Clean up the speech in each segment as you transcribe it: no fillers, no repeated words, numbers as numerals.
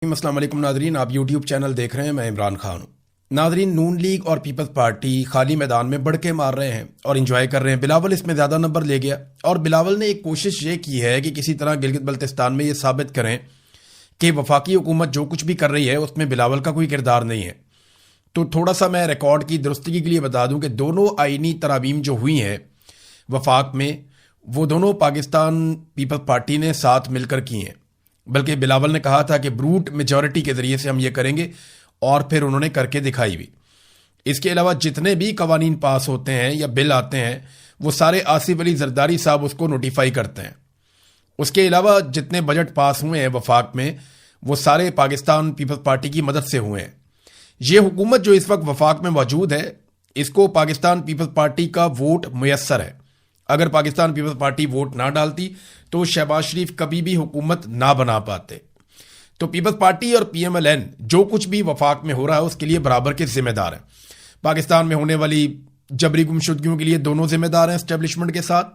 السلام علیکم ناظرین، آپ یوٹیوب چینل دیکھ رہے ہیں، میں عمران خان ہوں۔ ناظرین، نون لیگ اور پیپلز پارٹی خالی میدان میں بڑکے مار رہے ہیں اور انجوائے کر رہے ہیں۔ بلاول اس میں زیادہ نمبر لے گیا اور بلاول نے ایک کوشش یہ کی ہے کہ کسی طرح گلگت بلتستان میں یہ ثابت کریں کہ وفاقی حکومت جو کچھ بھی کر رہی ہے اس میں بلاول کا کوئی کردار نہیں ہے۔ تو تھوڑا سا میں ریکارڈ کی درستگی کے لیے بتا دوں کہ دونوں آئینی ترامیم جو ہوئی ہیں وفاق میں، وہ دونوں پاکستان پیپلز پارٹی نے ساتھ مل کر کی ہیں، بلکہ بلاول نے کہا تھا کہ بروٹ میجورٹی کے ذریعے سے ہم یہ کریں گے، اور پھر انہوں نے کر کے دکھائی بھی۔ اس کے علاوہ جتنے بھی قوانین پاس ہوتے ہیں یا بل آتے ہیں وہ سارے آصف علی زرداری صاحب اس کو نوٹیفائی کرتے ہیں۔ اس کے علاوہ جتنے بجٹ پاس ہوئے ہیں وفاق میں وہ سارے پاکستان پیپلز پارٹی کی مدد سے ہوئے ہیں۔ یہ حکومت جو اس وقت وفاق میں موجود ہے، اس کو پاکستان پیپلز پارٹی کا ووٹ میسر ہے۔ اگر پاکستان پیپلز پارٹی ووٹ نہ ڈالتی تو شہباز شریف کبھی بھی حکومت نہ بنا پاتے۔ تو پیپلز پارٹی اور پی ایم ایل این جو کچھ بھی وفاق میں ہو رہا ہے اس کے لیے برابر کے ذمہ دار ہیں۔ پاکستان میں ہونے والی جبری گمشدگیوں کے لیے دونوں ذمہ دار ہیں اسٹیبلشمنٹ کے ساتھ۔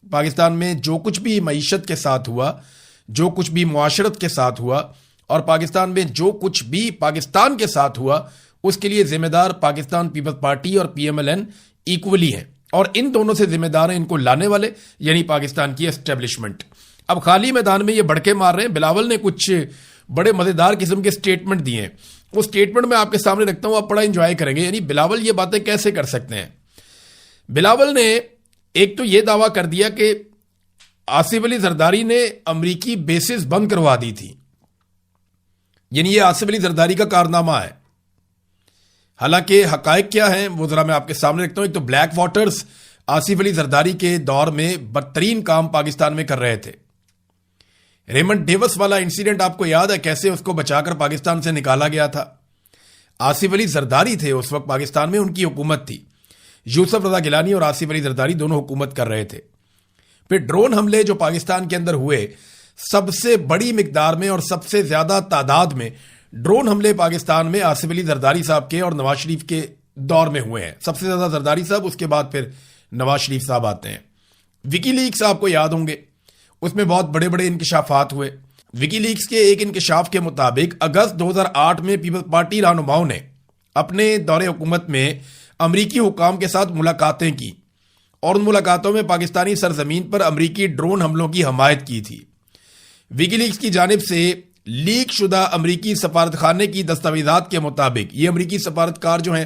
پاکستان میں جو کچھ بھی معیشت کے ساتھ ہوا، جو کچھ بھی معاشرت کے ساتھ ہوا، اور پاکستان میں جو کچھ بھی پاکستان کے ساتھ ہوا، اس کے لیے ذمہ دار پاکستان پیپلز پارٹی اور P M L N equally ہیں، اور ان دونوں سے ذمہ دار ہیں ان کو لانے والے، یعنی پاکستان کی اسٹیبلشمنٹ۔ اب خالی میدان میں یہ بڑکے مار رہے ہیں۔ بلاول نے کچھ بڑے مزیدار قسم کے سٹیٹمنٹ دیے ہیں، وہ سٹیٹمنٹ میں آپ کے سامنے رکھتا ہوں، آپ بڑا انجوائے کریں گے۔ یعنی بلاول یہ باتیں کیسے کر سکتے ہیں؟ بلاول نے ایک تو یہ دعویٰ کر دیا کہ آصف علی زرداری نے امریکی بیسز بند کروا دی تھی، یعنی یہ آصف علی زرداری کا کارنامہ ہے۔ حالانکہ حقائق کیا ہیں وہ ذرا میں آپ کے سامنے رکھتا ہوں۔ ایک تو بلیک واٹرز آصف علی زرداری کے دور میں بدترین کام پاکستان میں کر رہے تھے۔ ریمنڈ ڈیوس والا انسیڈنٹ آپ کو یاد ہے، کیسے اس کو بچا کر پاکستان سے نکالا گیا تھا؟ آصف علی زرداری تھے اس وقت پاکستان میں، ان کی حکومت تھی۔ یوسف رضا گیلانی اور آصف علی زرداری دونوں حکومت کر رہے تھے۔ پھر ڈرون حملے جو پاکستان کے اندر ہوئے، سب سے بڑی مقدار میں اور سب سے زیادہ تعداد میں ڈرون حملے پاکستان میں آصف علی زرداری صاحب کے اور نواز شریف کے دور میں ہوئے ہیں۔ سب سے زیادہ زرداری صاحب، اس کے بعد پھر نواز شریف صاحب آتے ہیں۔ وکی لیکس آپ کو یاد ہوں گے، اس میں بہت بڑے بڑے انکشافات ہوئے۔ وکی لیکس کے ایک انکشاف کے مطابق اگست 2008 میں پیپلز پارٹی رہنماؤں نے اپنے دور حکومت میں امریکی حکام کے ساتھ ملاقاتیں کی، اور ان ملاقاتوں میں پاکستانی سرزمین پر امریکی ڈرون حملوں کی حمایت کی تھی۔ وکی لیکس کی جانب سے لیک شدہ امریکی سفارت خانے کی دستاویزات کے مطابق، یہ امریکی سفارتکار جو ہیں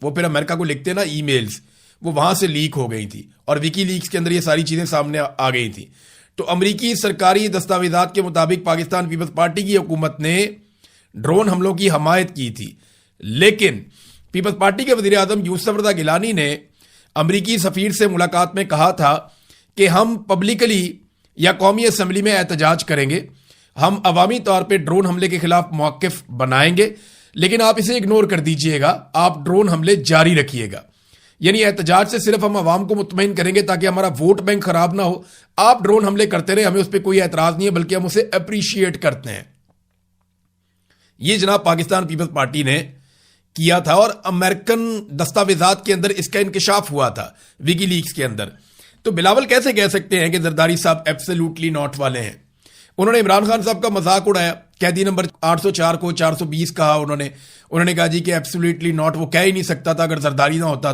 وہ پھر امریکہ کو لکھتے نا ای میلز، وہ وہاں سے لیک ہو گئی تھی، اور وکی لیکس کے اندر یہ ساری چیزیں سامنے آ گئی تھی۔ تو امریکی سرکاری دستاویزات کے مطابق پاکستان پیپلز پارٹی کی حکومت نے ڈرون حملوں کی حمایت کی تھی، لیکن پیپلز پارٹی کے وزیر اعظم یوسف رضا گیلانی نے امریکی سفیر سے ملاقات میں کہا تھا کہ ہم پبلکلی یا قومی اسمبلی میں احتجاج کریں گے، ہم عوامی طور پہ ڈرون حملے کے خلاف موقف بنائیں گے، لیکن آپ اسے اگنور کر دیجئے گا، آپ ڈرون حملے جاری رکھیے گا۔ یعنی احتجاج سے صرف ہم عوام کو مطمئن کریں گے تاکہ ہمارا ووٹ بینک خراب نہ ہو، آپ ڈرون حملے کرتے رہے، ہمیں اس پہ کوئی اعتراض نہیں ہے، بلکہ ہم اسے اپریشیٹ کرتے ہیں۔ یہ جناب پاکستان پیپلز پارٹی نے کیا تھا، اور امریکن دستاویزات کے اندر اس کا انکشاف ہوا تھا، وکی لیکس کے اندر۔ تو بلاول کیسے کہہ سکتے ہیں کہ زرداری صاحب ایبسلیوٹلی ناٹ والے ہیں؟ انہوں نے عمران خان صاحب کا مذاق اڑایا، قیدی نمبر 804 کو 420 کہا، انہوں نے کہا جی کہ ایبسلیوٹلی ناٹ وہ کہہ ہی نہیں سکتا تھا اگر زرداری نہ ہوتا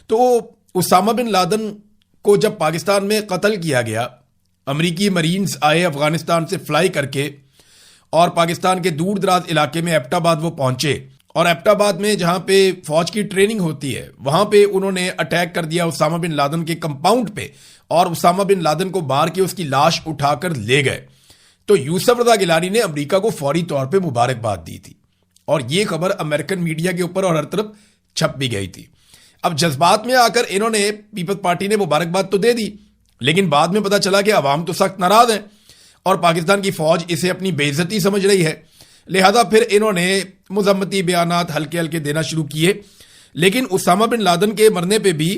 تو اسامہ بن لادن کو جب پاکستان میں قتل کیا گیا، امریکی مرینز آئے افغانستان سے فلائی کر کے، اور پاکستان کے دور دراز علاقے میں ایبٹ آباد وہ پہنچے، اور ایبٹ آباد میں جہاں پہ فوج کی ٹریننگ ہوتی ہے وہاں پہ انہوں نے اٹیک کر دیا اسامہ بن لادن کے کمپاؤنڈ پہ، اور اسامہ بن لادن کو مار کے اس کی لاش اٹھا کر لے گئے۔ تو یوسف رضا گیلانی نے امریکہ کو فوری طور پہ مبارکباد دی تھی، اور یہ خبر امریکن میڈیا کے اوپر اور ہر طرف چھپ بھی گئی تھی۔ اب جذبات میں آ کر انہوں نے، پیپلز پارٹی نے مبارکباد تو دے دی، لیکن بعد میں پتا چلا کہ عوام تو سخت ناراض ہیں اور پاکستان کی فوج اسے اپنی بے عزتی سمجھ رہی ہے، لہذا پھر انہوں نے مذمتی بیانات ہلکے ہلکے دینا شروع کیے۔ لیکن اسامہ بن لادن کے مرنے پہ بھی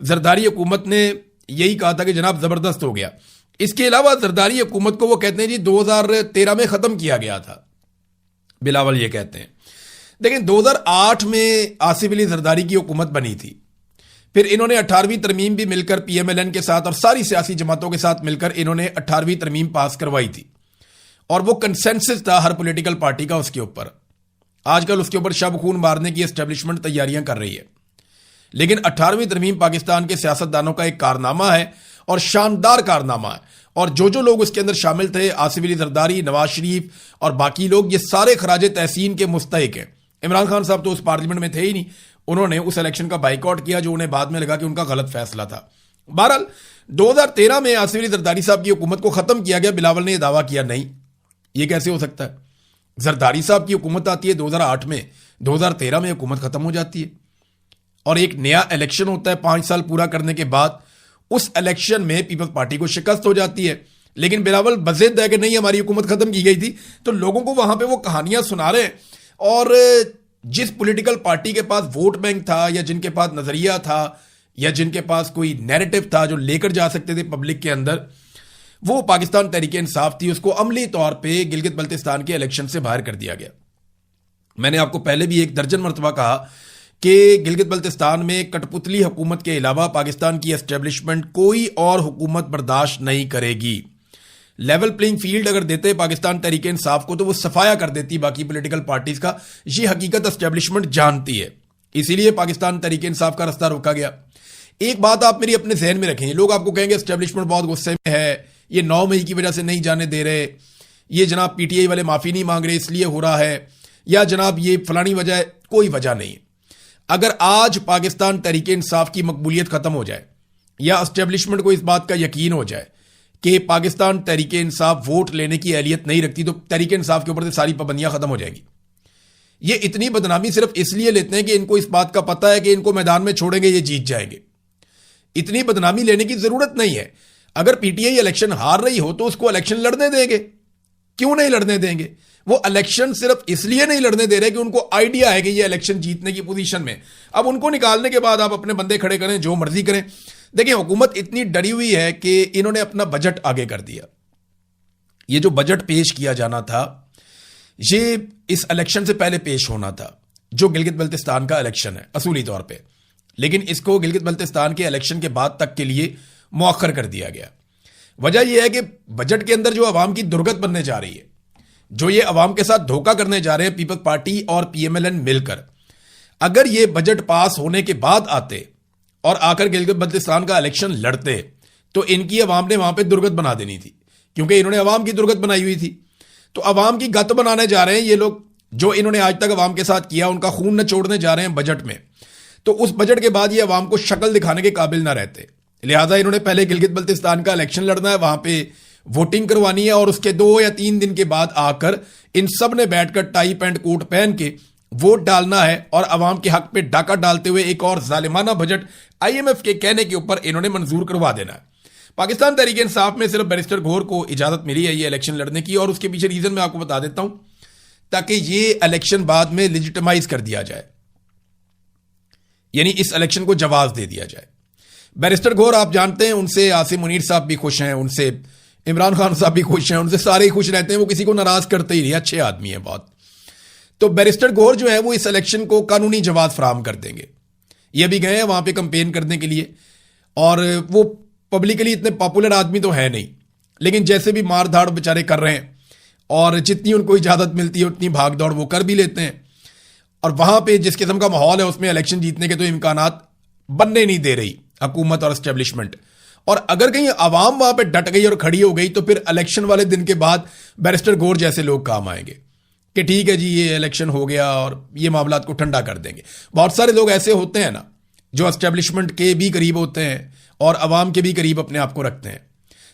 زرداری حکومت نے یہی کہا تھا کہ جناب زبردست ہو گیا۔ اس کے علاوہ زرداری حکومت کو وہ کہتے ہیں جی 2013 میں ختم کیا گیا تھا، بلاول یہ کہتے ہیں۔ لیکن 2008 میں آصف علی زرداری کی حکومت بنی تھی، پھر انہوں نے 18ویں ترمیم بھی مل کر پی ایم ایل این کے ساتھ اور ساری سیاسی جماعتوں کے ساتھ مل کر انہوں نے 18ویں ترمیم پاس کروائی تھی، اور وہ کنسنسس تھا ہر پولیٹیکل پارٹی کا اس کے اوپر. آج کل اس کے اوپر شب خون مارنے کی اسٹیبلشمنٹ تیاریاں کر رہی ہے. لیکن 18ویں ترمیم پاکستان کے سیاستدانوں کا ایک کارنامہ ہے اور شاندار کارنامہ ہے, اور جو لوگ اس کے اندر شامل تھے, آصف علی زرداری, نواز شریف اور باقی لوگ, یہ سارے خراج تحسین کے مستحق ہیں. عمران خان صاحب تو اس پارلیمنٹ میں تھے ہی نہیں, انہوں نے اس الیکشن کا بائیکاٹ کیا جو انہیں بعد میں لگا کہ ان کا غلط فیصلہ تھا. بہرحال 2013 میں آصف علی زرداری صاحب کی حکومت کو ختم کیا گیا. بلاول نے یہ دعویٰ کیا نہیں, یہ کیسے ہو سکتا ہے؟ زرداری صاحب کی حکومت آتی ہے 2008 میں, 2013 میں حکومت ختم ہو جاتی ہے, اور ایک نیا الیکشن ہوتا ہے 5 سال پورا کرنے کے بعد. اس الیکشن میں پیپلز پارٹی کو شکست ہو جاتی ہے, لیکن بلاول بضد ہے کہ نہیں ہماری حکومت ختم کی گئی تھی. تو لوگوں کو وہاں پہ وہ کہانیاں سنا رہے ہیں, اور جس پولیٹیکل پارٹی کے پاس ووٹ بینک تھا, یا جن کے پاس نظریہ تھا, یا جن کے پاس کوئی نیریٹو تھا جو لے کر جا سکتے تھے پبلک کے اندر, وہ پاکستان تحریک انصاف تھی, اس کو عملی طور پہ گلگت بلتستان کے الیکشن سے باہر کر دیا گیا. میں نے آپ کو پہلے بھی 1 درجن مرتبہ کہا کہ گلگت بلتستان میں کٹ پتلی حکومت کے علاوہ پاکستان کی اسٹیبلشمنٹ کوئی اور حکومت برداشت نہیں کرے گی. لیول پلینگ فیلڈ اگر دیتے پاکستان تحریک انصاف کو تو وہ صفایا کر دیتی باقی پولیٹیکل پارٹیز کا. یہ حقیقت اسٹیبلشمنٹ جانتی ہے, اسی لیے پاکستان تحریک انصاف کا رستہ روکا گیا. ایک بات آپ میری اپنے ذہن میں رکھیں, لوگ آپ کو کہیں گے اسٹیبلشمنٹ بہت غصے میں ہے, یہ 9 مئی کی وجہ سے نہیں جانے دے رہے, یہ جناب پی ٹی آئی والے معافی نہیں مانگ رہے اس لیے ہو رہا ہے, یا جناب یہ فلانی وجہ ہے. کوئی وجہ نہیں. اگر آج پاکستان تحریک انصاف کی مقبولیت ختم ہو جائے, یا اسٹیبلشمنٹ کو اس بات کا یقین ہو جائے کہ پاکستان تحریک انصاف ووٹ لینے کی اہلیت نہیں رکھتی, تو تحریک انصاف کے اوپر سے ساری پابندیاں ختم ہو جائیں گی. یہ اتنی بدنامی صرف اس لیے لیتے ہیں کہ ان کو اس بات کا پتہ ہے کہ ان کو میدان میں چھوڑیں گے یہ جیت جائیں گے. اتنی بدنامی لینے کی ضرورت نہیں ہے. اگر پی ٹی آئی الیکشن ہار رہی ہو تو اس کو الیکشن لڑنے دیں گے. کیوں نہیں لڑنے دیں گے؟ وہ الیکشن صرف اس لیے نہیں لڑنے دے رہے کہ ان کو آئیڈیا ہے کہ یہ الیکشن جیتنے کی پوزیشن میں. اب ان کو نکالنے کے بعد آپ اپنے بندے کھڑے کریں, جو مرضی کریں. دیکھیں, حکومت اتنی ڈری ہوئی ہے کہ انہوں نے اپنا بجٹ آگے کر دیا. یہ جو بجٹ پیش کیا جانا تھا یہ اس الیکشن سے پہلے پیش ہونا تھا, جو گلگت بلتستان کا الیکشن ہے اصولی طور پہ, لیکن اس کو گلگت بلتستان کے الیکشن کے بعد تک کے لیے مؤخر کر دیا گیا. وجہ یہ ہے کہ بجٹ کے اندر جو عوام کی درگت بننے جا رہی ہے, جو یہ عوام کے ساتھ دھوکہ کرنے جا رہے ہیں پیپلز پارٹی اور پی ایم ایل این مل کر, اگر یہ بجٹ پاس ہونے کے بعد آتے اور آ کر گلگت بلتستان کا الیکشن لڑتے تو ان کی عوام نے وہاں پہ درگت بنا دینی تھی, کیونکہ انہوں نے عوام کی درگت بنائی ہوئی تھی. تو عوام کی گت بنانے جا رہے ہیں یہ لوگ, جو انہوں نے آج تک عوام کے ساتھ کیا, ان کا خون نچوڑنے جا رہے ہیں بجٹ میں. تو اس بجٹ کے بعد یہ عوام کو شکل دکھانے کے قابل نہ رہتے, لہٰذا انہوں نے پہلے گلگت بلتستان کا الیکشن لڑنا ہے, وہاں پہ ووٹنگ کروانی ہے, اور اس کے 2 یا 3 دن کے بعد آ کر ان سب نے بیٹھ کر ٹائی پینٹ کوٹ پہن کے ووٹ ڈالنا ہے, اور عوام کے حق پہ ڈاکہ ڈالتے ہوئے ایک اور ظالمانہ بجٹ آئی ایم ایف کے کہنے کے اوپر انہوں نے منظور کروا دینا ہے. پاکستان تحریک انصاف میں صرف بیرسٹر گھور کو اجازت ملی ہے یہ الیکشن لڑنے کی, اور اس کے پیچھے ریزن میں آپ کو بتا دیتا ہوں, تاکہ یہ الیکشن بعد میں لیجیٹمائز کر دیا جائے, یعنی اس الیکشن کو جواز دے دیا جائے. بیرسٹر گھور آپ جانتے ہیں, ان سے عاصم منیر صاحب بھی خوش ہیں, ان سے عمران خان صاحب بھی خوش ہیں, ان سے سارے ہی خوش رہتے ہیں, وہ کسی کو ناراض کرتے ہی نہیں, اچھے آدمی ہیں بہت. تو بیرسٹر گھور جو ہے وہ اس الیکشن کو قانونی جواز فراہم کر دیں گے. یہ بھی گئے ہیں وہاں پہ کمپین کرنے کے لیے, اور وہ پبلکلی اتنے پاپولر آدمی تو ہے نہیں, لیکن جیسے بھی مار دھاڑ بیچارے کر رہے ہیں, اور جتنی ان کو اجازت ملتی ہے اتنی بھاگ دوڑ وہ کر بھی لیتے ہیں. اور وہاں پہ جس قسم کا ماحول ہے اس میں الیکشن جیتنے کے تو امکانات بننے نہیں دے رہی حکومت اور اسٹیبلشمنٹ. اور اگر کہیں عوام وہاں پہ ڈٹ گئی اور کھڑی ہو گئی تو پھر الیکشن والے دن کے بعد بیرسٹر گھور جیسے لوگ کام آئیں گے کہ ٹھیک ہے جی یہ الیکشن ہو گیا, اور یہ معاملات کو ٹھنڈا کر دیں گے. بہت سارے لوگ ایسے ہوتے ہیں نا, جو اسٹیبلشمنٹ کے بھی قریب ہوتے ہیں اور عوام کے بھی قریب اپنے آپ کو رکھتے ہیں.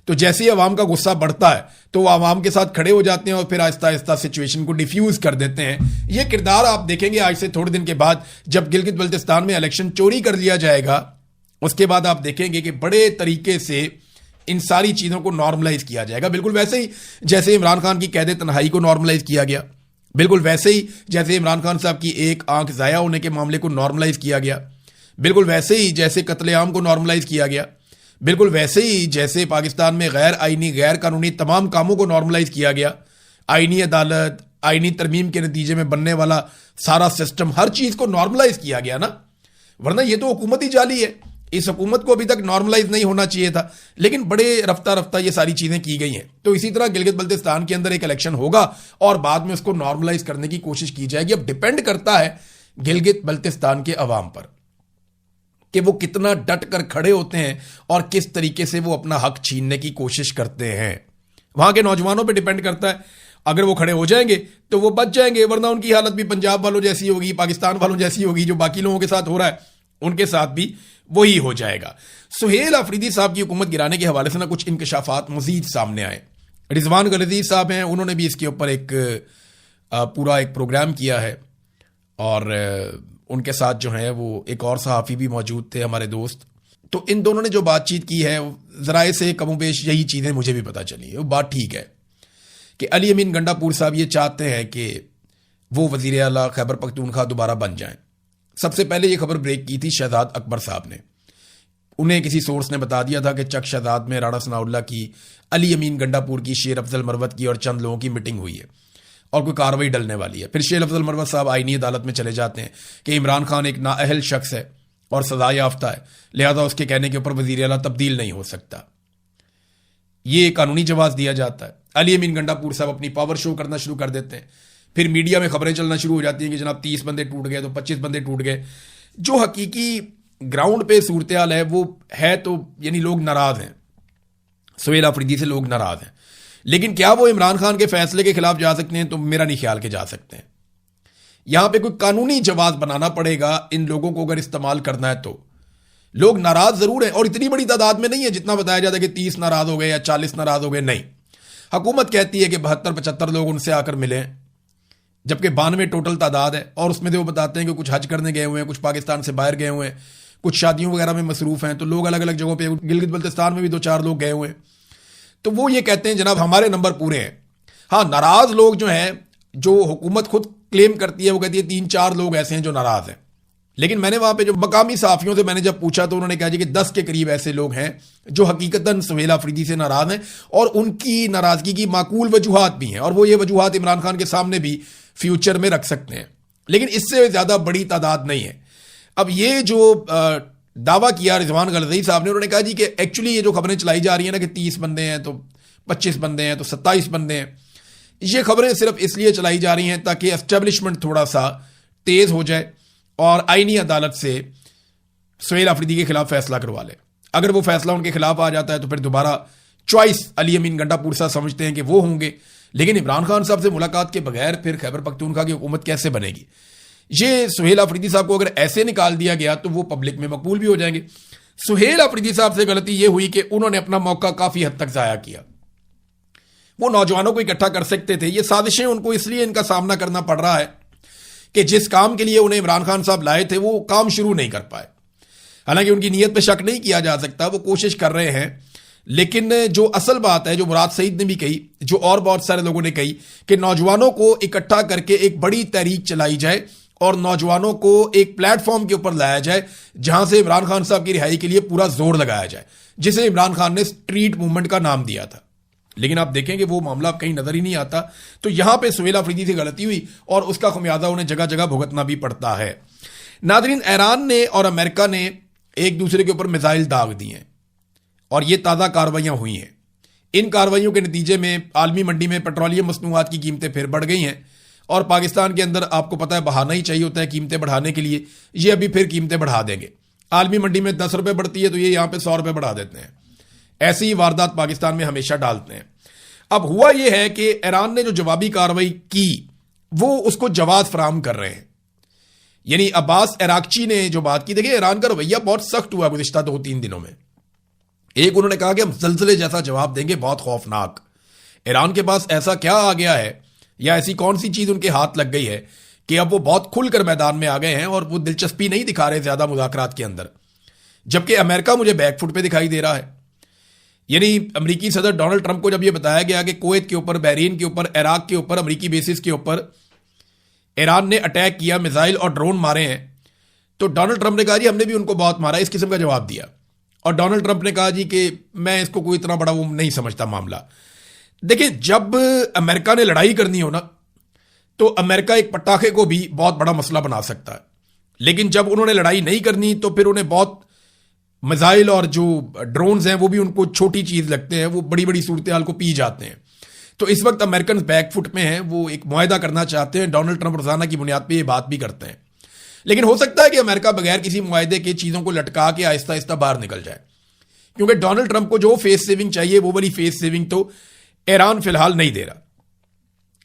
تو جیسے ہی عوام کا غصہ بڑھتا ہے تو وہ عوام کے ساتھ کھڑے ہو جاتے ہیں اور پھر آہستہ آہستہ سچویشن کو ڈیفیوز کر دیتے ہیں. یہ کردار آپ دیکھیں گے آج سے تھوڑے دن کے بعد, جب گلگت بلتستان میں الیکشن چوری کر لیا جائے گا, اس کے بعد آپ دیکھیں گے کہ بڑے طریقے سے ان ساری چیزوں کو نارملائز کیا جائے گا. بالکل ویسے ہی جیسے عمران خان کی قید تنہائی کو نارملائز کیا گیا, بالکل ویسے ہی جیسے عمران خان صاحب کی ایک آنکھ ضائع ہونے کے معاملے کو نارملائز کیا گیا, بالکل ویسے ہی جیسے قتل عام کو نارملائز کیا گیا, بالکل ویسے ہی جیسے پاکستان میں غیر آئینی غیر قانونی تمام کاموں کو نارملائز کیا گیا. آئینی عدالت, آئینی ترمیم کے نتیجے میں بننے والا سارا سسٹم, ہر چیز کو نارملائز کیا گیا نا, ورنہ یہ تو حکومت ہی جعلی ہے. اس حکومت کو ابھی تک نارملائز نہیں ہونا چاہیے تھا، لیکن بڑے رفتہ رفتہ یہ ساری چیزیں کی گئی ہیں. تو اسی طرح گلگت بلتستان کے اندر ایک الیکشن ہوگا اور بعد میں اس کو نارملائز کرنے کی کوشش کی جائے گی. اب ڈیپینڈ کرتا ہے گلگت بلتستان کے عوام پر کہ وہ کتنا ڈٹ کر کھڑے ہوتے ہیں اور کس طریقے سے وہ اپنا حق چھیننے کی کوشش کرتے ہیں. وہاں کے نوجوانوں پہ ڈیپینڈ کرتا ہے. اگر وہ کھڑے ہو جائیں گے تو وہ بچ جائیں گے، ورنہ ان کی حالت بھی پنجاب والوں جیسی ہوگی، پاکستان والوں جیسی ہوگی. جو باقی لوگوں کے ساتھ ہو رہا ہے ان کے ساتھ بھی وہی ہو جائے گا. سہیل آفریدی صاحب کی حکومت گرانے کے حوالے سے کچھ انکشافات مزید سامنے آئے. رضوان غلطی صاحب ہیں، انہوں نے بھی اس کے اوپر ایک پورا ایک پروگرام کیا ہے، اور ان کے ساتھ جو ہیں وہ ایک اور صحافی بھی موجود تھے، ہمارے دوست. تو ان دونوں نے جو بات چیت کی ہے، ذرائع سے کم و بیش یہی چیزیں مجھے بھی پتہ چلی. وہ بات ٹھیک ہے کہ علی امین گنڈا پور صاحب یہ چاہتے ہیں کہ وہ وزیر اعلیٰ خیبر پختونخوا دوبارہ بن جائیں. سب سے پہلے یہ خبر بریک کی تھی شہزاد اکبر صاحب نے. انہیں کسی سورس نے بتا دیا تھا کہ چک شہزاد میں رانا ثناء اللہ کی، علی امین گنڈا پور کی، شیر افضل مروت کی اور چند لوگوں کی میٹنگ ہوئی ہے اور کوئی کارروائی ڈلنے والی ہے. پھر شیر افضل مروت صاحب آئینی عدالت میں چلے جاتے ہیں کہ عمران خان ایک نااہل شخص ہے اور سزا یافتہ ہے، لہذا اس کے کہنے کے اوپر وزیر اعلیٰ تبدیل نہیں ہو سکتا. یہ قانونی جواز دیا جاتا ہے. علی امین گنڈا پور صاحب اپنی پاور شو کرنا شروع کر دیتے ہیں. پھر میڈیا میں خبریں چلنا شروع ہو جاتی ہیں کہ جناب 30 بندے ٹوٹ گئے تو 25 بندے ٹوٹ گئے. جو حقیقی گراؤنڈ پہ صورتحال ہے وہ ہے تو یعنی لوگ ناراض ہیں، سہیل آفریدی سے لوگ ناراض ہیں. لیکن کیا وہ عمران خان کے فیصلے کے خلاف جا سکتے ہیں؟ تو میرا نہیں خیال کہ جا سکتے ہیں. یہاں پہ کوئی قانونی جواز بنانا پڑے گا ان لوگوں کو اگر استعمال کرنا ہے. تو لوگ ناراض ضرور ہیں اور اتنی بڑی تعداد میں نہیں ہے جتنا بتایا جاتا ہے کہ 30 ناراض ہو گئے یا 40 ناراض ہو گئے. نہیں، حکومت کہتی ہے کہ 72-75 لوگ ان سے آ کر ملے ہیں، جبکہ 92 ٹوٹل تعداد ہے. اور اس میں سے وہ بتاتے ہیں کہ کچھ حج کرنے گئے ہوئے ہیں، کچھ پاکستان سے باہر گئے ہوئے ہیں، کچھ شادیوں وغیرہ میں مصروف ہیں. تو لوگ الگ الگ جگہوں پہ، گلگت بلتستان میں بھی 2-4 لوگ گئے ہوئے ہیں. تو وہ یہ کہتے ہیں جناب ہمارے نمبر پورے ہیں. ہاں، ناراض لوگ جو ہیں، جو حکومت خود کلیم کرتی ہے، وہ کہتی ہے 3-4 لوگ ایسے ہیں جو ناراض ہیں. لیکن میں نے وہاں پہ جو مقامی صحافیوں سے میں نے جب پوچھا تو انہوں نے کہا جی کہ 10 کے قریب ایسے لوگ ہیں جو حقیقتاً سہیل آفریدی سے ناراض ہیں اور ان کی ناراضگی کی معقول وجوہات بھی ہیں، اور وہ یہ وجوہات عمران خان کے سامنے بھی فیوچر میں رکھ سکتے ہیں. لیکن اس سے زیادہ بڑی تعداد نہیں ہے. اب یہ جو دعویٰ کیا رضوان غلطی صاحب نے، انہوں نے کہا جی کہ ایکچولی یہ جو خبریں چلائی جا رہی ہیں نا کہ 30 بندے ہیں تو 25 بندے ہیں تو 27 بندے ہیں، یہ خبریں صرف اس لیے چلائی جا رہی ہیں تاکہ اسٹیبلشمنٹ تھوڑا سا تیز ہو جائے اور آئینی عدالت سے سہیل آفریدی کے خلاف فیصلہ کروا لے. اگر وہ فیصلہ ان کے خلاف آ جاتا ہے تو پھر دوبارہ چوائس علی امین گنڈا پور صاحب سمجھتے ہیں کہ وہ ہوں گے. لیکن عمران خان صاحب سے ملاقات کے بغیر پھر خیبر پختونخوا کی حکومت کیسے بنے گی؟ یہ سہیل آفریدی صاحب کو اگر ایسے نکال دیا گیا تو وہ پبلک میں مقبول بھی ہو جائیں گے. سہیل آفریدی صاحب سے غلطی یہ ہوئی کہ انہوں نے اپنا موقع کافی حد تک ضائع کیا. وہ نوجوانوں کو اکٹھا کر سکتے تھے. یہ سازشیں ان کو اس لیے ان کا سامنا کرنا پڑ رہا ہے کہ جس کام کے لیے انہیں عمران خان صاحب لائے تھے وہ کام شروع نہیں کر پائے. حالانکہ ان کی نیت پہ شک نہیں کیا جا سکتا، وہ کوشش کر رہے ہیں. لیکن جو اصل بات ہے، جو مراد سعید نے بھی کہی، جو اور بہت سارے لوگوں نے کہی، کہ نوجوانوں کو اکٹھا کر کے ایک بڑی تحریک چلائی جائے اور نوجوانوں کو ایک پلیٹ فارم کے اوپر لایا جائے جہاں سے عمران خان صاحب کی رہائی کے لیے پورا زور لگایا جائے، جسے عمران خان نے اسٹریٹ موومنٹ کا نام دیا تھا. لیکن آپ دیکھیں کہ وہ معاملہ کہیں نظر ہی نہیں آتا. تو یہاں پہ سہیل آفریدی سے غلطی ہوئی اور اس کا خمیازہ انہیں جگہ جگہ بھگتنا بھی پڑتا ہے. ناظرین، ایران نے اور امریکہ نے ایک دوسرے کے اوپر میزائل داغ دی ہیں اور یہ تازہ کارروائیاں ہوئی ہیں. ان کارروائیوں کے نتیجے میں عالمی منڈی میں پیٹرولیم مصنوعات کی قیمتیں پھر بڑھ گئی ہیں اور پاکستان کے اندر آپ کو پتہ ہے بہانا ہی چاہیے ہوتا ہے قیمتیں بڑھانے کے لیے. یہ ابھی پھر قیمتیں بڑھا دیں گے. عالمی منڈی میں 10 روپے بڑھتی ہے تو یہ یہاں پہ 100 روپے بڑھا دیتے ہیں. ایسی واردات پاکستان میں ہمیشہ ڈالتے ہیں. اب ہوا یہ ہے کہ ایران نے جو جوابی کارروائی کی وہ اس کو جواز فراہم کر رہے ہیں. یعنی عباس عراقچی نے جو بات کی، دیکھیں ایران کا رویہ بہت سخت ہوا گزشتہ 2-3 دنوں میں. ایک انہوں نے کہا کہ ہم زلزلے جیسا جواب دیں گے، بہت خوفناک. ایران کے پاس ایسا کیا آ گیا ہے یا ایسی کون سی چیز ان کے ہاتھ لگ گئی ہے کہ اب وہ بہت کھل کر میدان میں آ گئے ہیں اور وہ دلچسپی نہیں دکھا رہے زیادہ مذاکرات کے اندر. جبکہ امریکہ مجھے بیک فٹ پہ دکھائی دے رہا ہے. یعنی امریکی صدر ڈونلڈ ٹرمپ کو جب یہ بتایا گیا کہ کویت کے اوپر، بحرین کے اوپر، عراق کے اوپر امریکی بیسز کے اوپر ایران نے اٹیک کیا، میزائل اور ڈرون مارے ہیں، تو ڈونلڈ ٹرمپ نے کہا جی ہم نے بھی ان کو بہت مارا، اس قسم کا جواب دیا. اور ڈونلڈ ٹرمپ نے کہا جی کہ میں اس کو کوئی اتنا بڑا وہ نہیں سمجھتا معاملہ. دیکھیں جب امریکہ نے لڑائی کرنی ہو نا تو امریکہ ایک پٹاخے کو بھی بہت بڑا مسئلہ بنا سکتا ہے. لیکن جب انہوں نے لڑائی نہیں کرنی تو پھر انہیں بہت میزائل اور جو ڈرونز ہیں وہ بھی ان کو چھوٹی چیز لگتے ہیں, وہ بڑی بڑی صورتحال کو پی جاتے ہیں. تو اس وقت امریکن بیک فٹ میں ہیں, وہ ایک معاہدہ کرنا چاہتے ہیں. ڈونلڈ ٹرمپ روزانہ کی بنیاد پہ یہ بات بھی کرتے ہیں, لیکن ہو سکتا ہے کہ امریکہ بغیر کسی معاہدے کے چیزوں کو لٹکا کے آہستہ آہستہ باہر نکل جائے, کیونکہ ڈونلڈ ٹرمپ کو جو فیس سیونگ چاہیے وہ والی فیس سیونگ تو ایران فی الحال نہیں دے رہا.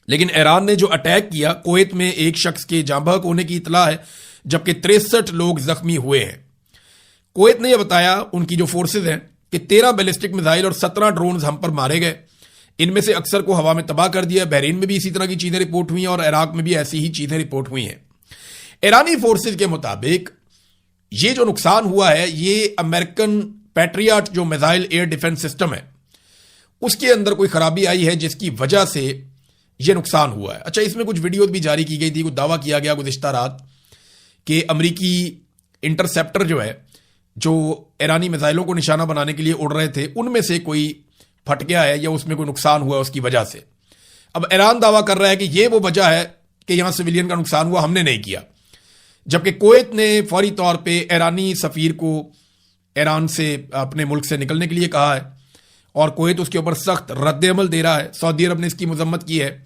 لیکن ایران نے جو اٹیک کیا, کویت میں ایک شخص کے جاں بحق ہونے کی اطلاع ہے, جبکہ 63 لوگ زخمی ہوئے ہیں. کویت نے یہ بتایا, ان کی جو فورسز ہیں, کہ 13 بیلسٹک میزائل اور 17 ڈرونز ہم پر مارے گئے. ان میں سے اکثر کو ہوا میں تباہ کر دیا. بحرین میں بھی اسی طرح کی چیزیں رپورٹ ہوئی ہیں اور عراق میں بھی ایسی ہی چیزیں رپورٹ ہوئی ہیں. ایرانی فورسز کے مطابق یہ جو نقصان ہوا ہے یہ امریکن پیٹریاٹ جو میزائل ایئر ڈیفنس سسٹم ہے اس کے اندر کوئی خرابی آئی ہے جس کی وجہ سے یہ نقصان ہوا ہے. اچھا, اس میں کچھ ویڈیوز بھی جاری کی گئی تھی, کچھ دعویٰ کیا گیا گزشتہ رات کہ امریکی انٹرسیپٹر جو ہے, جو ایرانی میزائلوں کو نشانہ بنانے کے لیے اڑ رہے تھے, ان میں سے کوئی پھٹ گیا ہے یا اس میں کوئی نقصان ہوا اس کی وجہ سے. اب ایران دعویٰ کر رہا ہے کہ یہ وہ وجہ ہے کہ یہاں سویلین کا نقصان ہوا, ہم نے نہیں کیا. جبکہ کویت نے فوری طور پہ ایرانی سفیر کو ایران سے اپنے ملک سے نکلنے کے لیے کہا ہے اور کویت اس کے اوپر سخت رد عمل دے رہا ہے. سعودی عرب نے اس کی مذمت کی ہے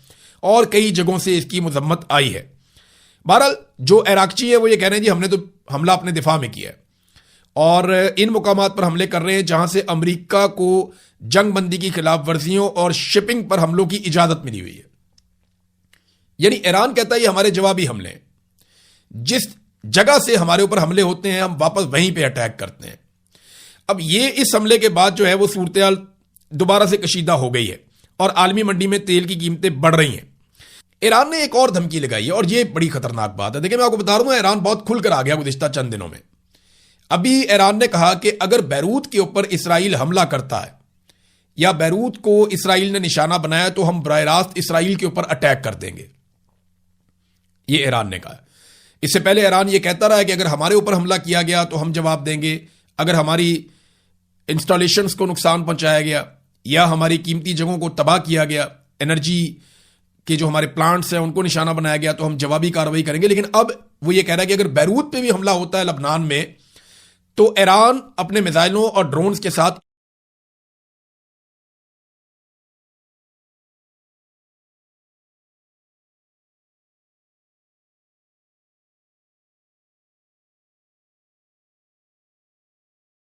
اور کئی جگہوں سے اس کی مذمت آئی ہے. بہرحال جو عراقچی ہے وہ یہ کہہ رہے ہیں جی ہم نے تو حملہ اپنے دفاع میں کیا ہے اور ان مقامات پر حملے کر رہے ہیں جہاں سے امریکہ کو جنگ بندی کی خلاف ورزیوں اور شپنگ پر حملوں کی اجازت ملی ہوئی ہے. یعنی ایران کہتا ہے یہ ہمارے جوابی حملے ہیں, جس جگہ سے ہمارے اوپر حملے ہوتے ہیں ہم واپس وہیں پہ اٹیک کرتے ہیں. اب یہ اس حملے کے بعد جو ہے وہ صورتحال دوبارہ سے کشیدہ ہو گئی ہے اور عالمی منڈی میں تیل کی قیمتیں بڑھ رہی ہیں. ایران نے ایک اور دھمکی لگائی ہے اور یہ بڑی خطرناک بات ہے. دیکھیں میں آپ کو بتا رہا ہوں, ایران بہت کھل کر آ گیا گزشتہ چند دنوں میں. ابھی ایران نے کہا کہ اگر بیروت کے اوپر اسرائیل حملہ کرتا ہے یا بیروت کو اسرائیل نے نشانہ بنایا تو ہم براہ راست اسرائیل کے اوپر اٹیک کر دیں گے. یہ ایران نے کہا. اس سے پہلے ایران یہ کہتا رہا ہے کہ اگر ہمارے اوپر حملہ کیا گیا تو ہم جواب دیں گے, اگر ہماری انسٹالیشنز کو نقصان پہنچایا گیا یا ہماری قیمتی جگہوں کو تباہ کیا گیا, انرجی کے جو ہمارے پلانٹس ہیں ان کو نشانہ بنایا گیا تو ہم جوابی کارروائی کریں گے. لیکن اب وہ یہ کہہ رہا ہے کہ اگر بیروت پہ بھی حملہ ہوتا ہے لبنان میں تو ایران اپنے میزائلوں اور ڈرونز کے ساتھ